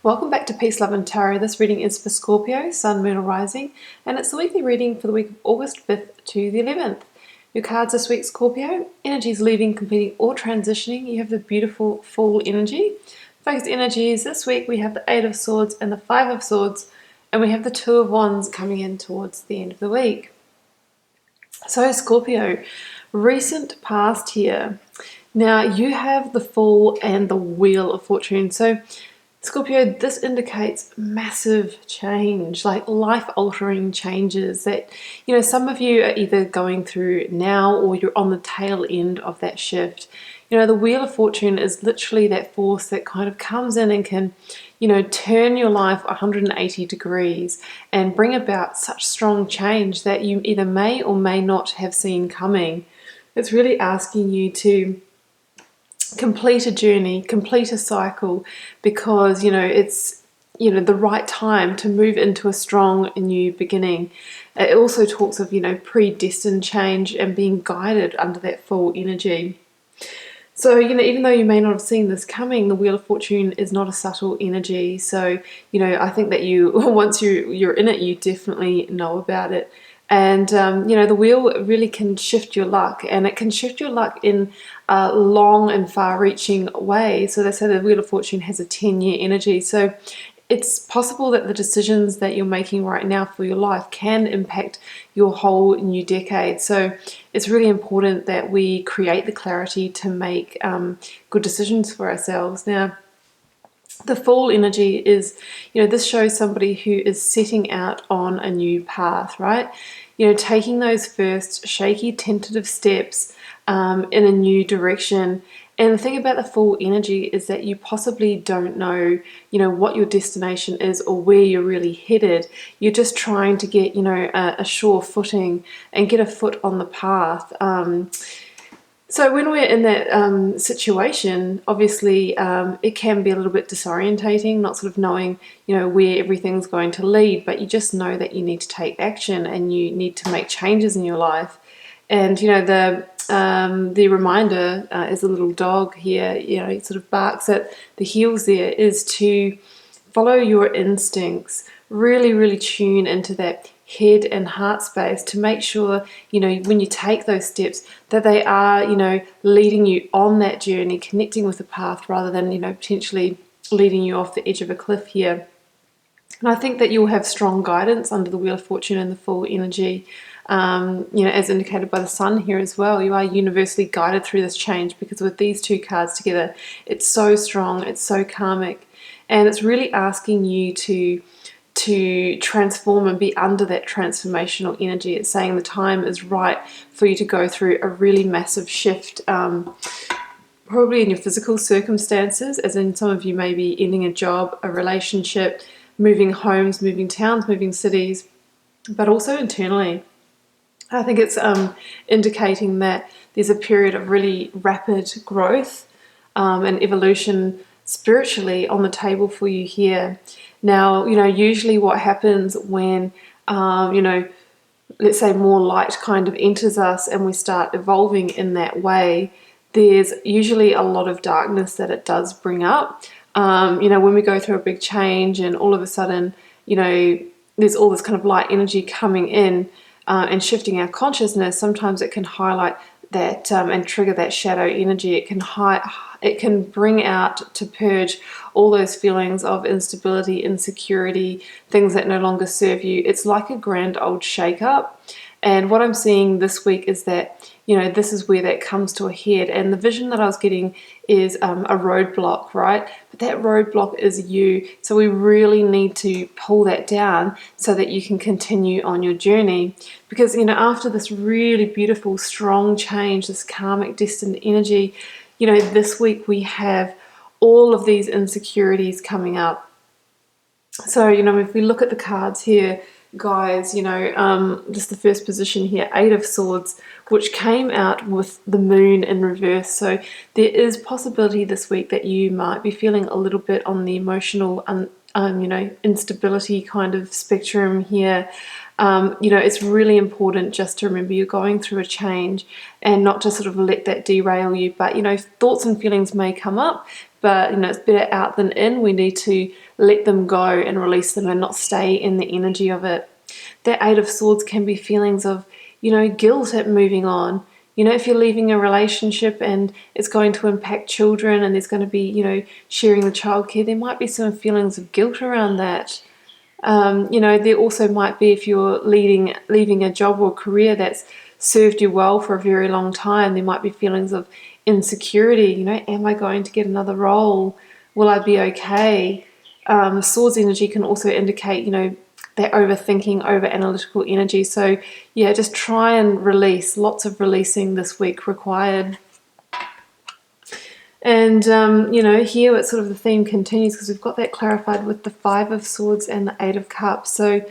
Welcome back to Peace, Love and Tarot. This reading is for Scorpio, Sun, Moon or Rising, and it's the weekly reading for the week of August 5th to the 11th. Your cards this week, Scorpio: energies leaving, completing or transitioning. You have the beautiful Fool energy. Focused energies this week, we have the Eight of Swords and the Five of Swords, and we have the Two of Wands coming in towards the end of the week. So Scorpio, recent past here. Now you have the Fool and the Wheel of Fortune. So Scorpio, this indicates massive change, like life-altering changes that, some of you are either going through now or you're on the tail end of that shift. The Wheel of Fortune is literally that force that kind of comes in and can, turn your life 180 degrees and bring about such strong change that you either may or may not have seen coming. It's really asking you to complete a journey, complete a cycle, because it's the right time to move into a strong new beginning. It also talks of predestined change and being guided under that full energy. So even though you may not have seen this coming, the Wheel of Fortune is not a subtle energy. So I think that once you're in it, you definitely know about it. And the wheel really can shift your luck, and it can shift your luck in a long and far-reaching way. So they say the Wheel of Fortune has a 10-year energy. So it's possible that the decisions that you're making right now for your life can impact your whole new decade. So it's really important that we create the clarity to make good decisions for ourselves. Now, the Fool energy is, this shows somebody who is setting out on a new path, right? Taking those first shaky, tentative steps in a new direction. And the thing about the Fool energy is that you possibly don't know, what your destination is or where you're really headed. You're just trying to get, a sure footing and get a foot on the path. So when we're in that situation, obviously it can be a little bit disorientating, not sort of knowing, where everything's going to lead, but you just know that you need to take action and you need to make changes in your life. And, the reminder is a little dog here, it sort of barks at the heels there, is to follow your instincts, really, really tune into that head and heart space to make sure, when you take those steps, that they are, leading you on that journey, connecting with the path, rather than, potentially leading you off the edge of a cliff here. And I think that you'll have strong guidance under the Wheel of Fortune and the Fool energy, as indicated by the Sun here as well. You are universally guided through this change, because with these two cards together, it's so strong, it's so karmic, and it's really asking you to transform and be under that transformational energy. It's saying the time is right for you to go through a really massive shift, probably in your physical circumstances, as in some of you may be ending a job, a relationship, moving homes, moving towns, moving cities, but also internally. I think it's indicating that there's a period of really rapid growth and evolution spiritually on the table for you here. Now, usually what happens when, let's say more light kind of enters us and we start evolving in that way, there's usually a lot of darkness that it does bring up. When we go through a big change and all of a sudden, there's all this kind of light energy coming in and shifting our consciousness, sometimes it can highlight that and trigger that shadow energy. It can bring out, to purge all those feelings of instability, insecurity, things that no longer serve you. It's like a grand old shake-up. And what I'm seeing this week is that, this is where that comes to a head. And the vision that I was getting is a roadblock, right? But that roadblock is you. So we really need to pull that down so that you can continue on your journey. Because, after this really beautiful, strong change, this karmic destined energy, this week we have all of these insecurities coming up. So, if we look at the cards here, guys, just the first position here, Eight of Swords, which came out with the Moon in reverse. So there is possibility this week that you might be feeling a little bit on the emotional, instability kind of spectrum here. It's really important just to remember you're going through a change and not to sort of let that derail you. But, thoughts and feelings may come up, but it's better out than in. We need to let them go and release them and not stay in the energy of it. That Eight of Swords can be feelings of, guilt at moving on. If you're leaving a relationship and it's going to impact children and there's going to be, sharing the childcare, there might be some feelings of guilt around that. There also might be, if you're leaving a job or career that's served you well for a very long time, there might be feelings of insecurity. Am I going to get another role? Will I be okay? Swords energy can also indicate, that overthinking, over analytical energy. So yeah, just try and release. Lots of releasing this week required. And, here it's sort of the theme continues because we've got that clarified with the Five of Swords and the Eight of Cups. So,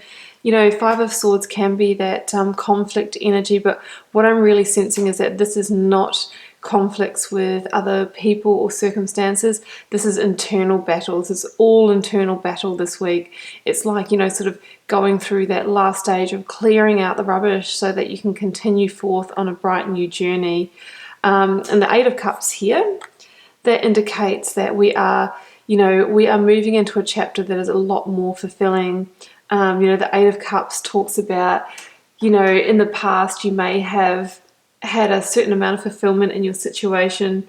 Five of Swords can be that conflict energy, but what I'm really sensing is that this is not conflicts with other people or circumstances. This is internal battles. It's all internal battle this week. It's like, sort of going through that last stage of clearing out the rubbish so that you can continue forth on a bright new journey. And the Eight of Cups here, that indicates that we are moving into a chapter that is a lot more fulfilling. The Eight of Cups talks about, in the past you may have had a certain amount of fulfillment in your situation.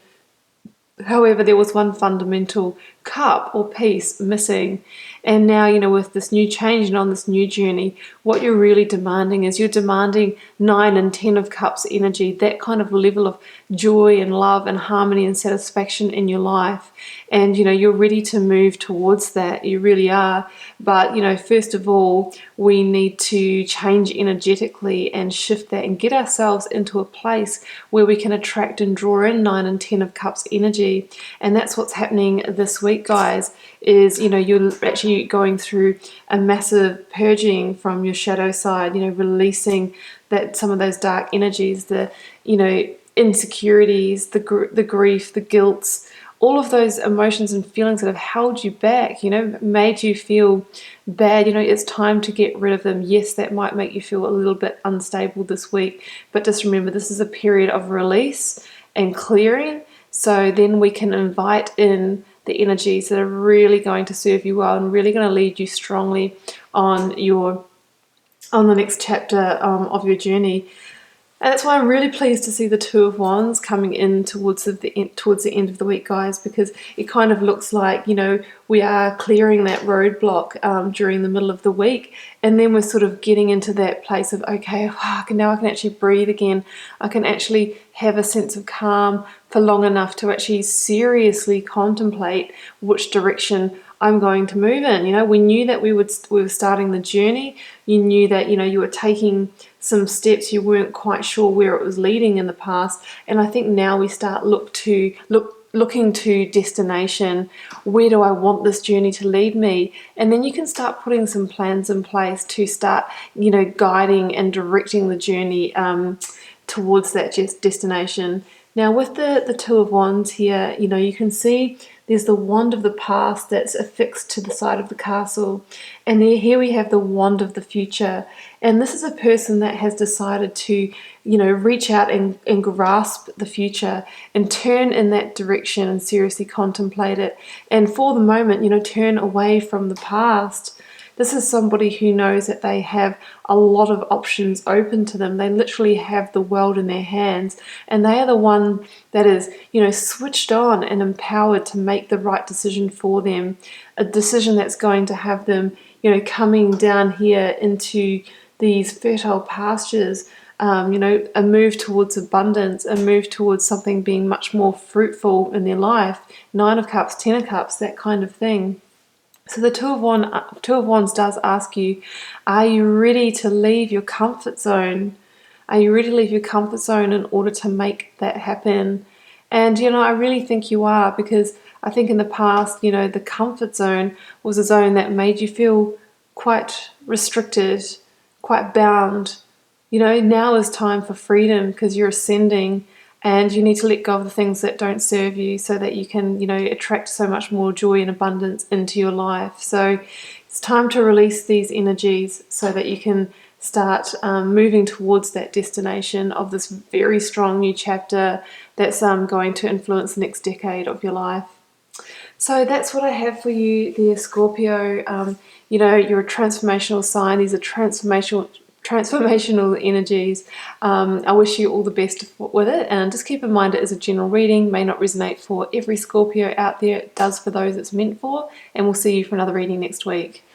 However, there was one fundamental cup or piece missing. And now, with this new change and on this new journey, what you're really demanding is you're demanding 9 and 10 of Cups energy, that kind of level of joy and love and harmony and satisfaction in your life. And, you're ready to move towards that. You really are. But, first of all, we need to change energetically and shift that and get ourselves into a place where we can attract and draw in 9 and 10 of Cups energy. And that's what's happening this week, guys, is, you're actually going through a massive purging from your shadow side, releasing that some of those dark energies, the, insecurities, the grief, the guilt, all of those emotions and feelings that have held you back, made you feel bad. It's time to get rid of them. Yes, that might make you feel a little bit unstable this week, but just remember, this is a period of release and clearing. So then we can invite in the energies that are really going to serve you well and really going to lead you strongly on the next chapter of your journey. And that's why I'm really pleased to see the Two of Wands coming in towards the end of the week, guys, because it kind of looks like, we are clearing that roadblock during the middle of the week. And then we're sort of getting into that place of, okay, now I can actually breathe again. I can actually have a sense of calm for long enough to actually seriously contemplate which direction I'm going to move in. We knew that we were starting the journey. You knew that, you were taking some steps. You weren't quite sure where it was leading in the past. And I think now we start looking to destination. Where do I want this journey to lead me? And then you can start putting some plans in place to start, guiding and directing the journey towards that destination. Now with the Two of Wands here, you can see there's the wand of the past that's affixed to the side of the castle. And here we have the wand of the future. And this is a person that has decided to, reach out and grasp the future and turn in that direction and seriously contemplate it. And for the moment, turn away from the past. This is somebody who knows that they have a lot of options open to them. They literally have the world in their hands, and they are the one that is, switched on and empowered to make the right decision for them. A decision that's going to have them, coming down here into these fertile pastures, a move towards abundance, a move towards something being much more fruitful in their life. 9 of Cups, 10 of Cups, that kind of thing. So the Two of Wands does ask you, are you ready to leave your comfort zone? Are you ready to leave your comfort zone in order to make that happen? And, I really think you are, because I think in the past, the comfort zone was a zone that made you feel quite restricted, quite bound. Now is time for freedom because you're ascending. And you need to let go of the things that don't serve you so that you can, attract so much more joy and abundance into your life. So it's time to release these energies so that you can start moving towards that destination of this very strong new chapter that's going to influence the next decade of your life. So that's what I have for you there, Scorpio. You know, you're a transformational sign. These are transformational energies. I wish you all the best with it, and just keep in mind it is a general reading, may not resonate for every Scorpio out there. It does for those it's meant for, and we'll see you for another reading next week.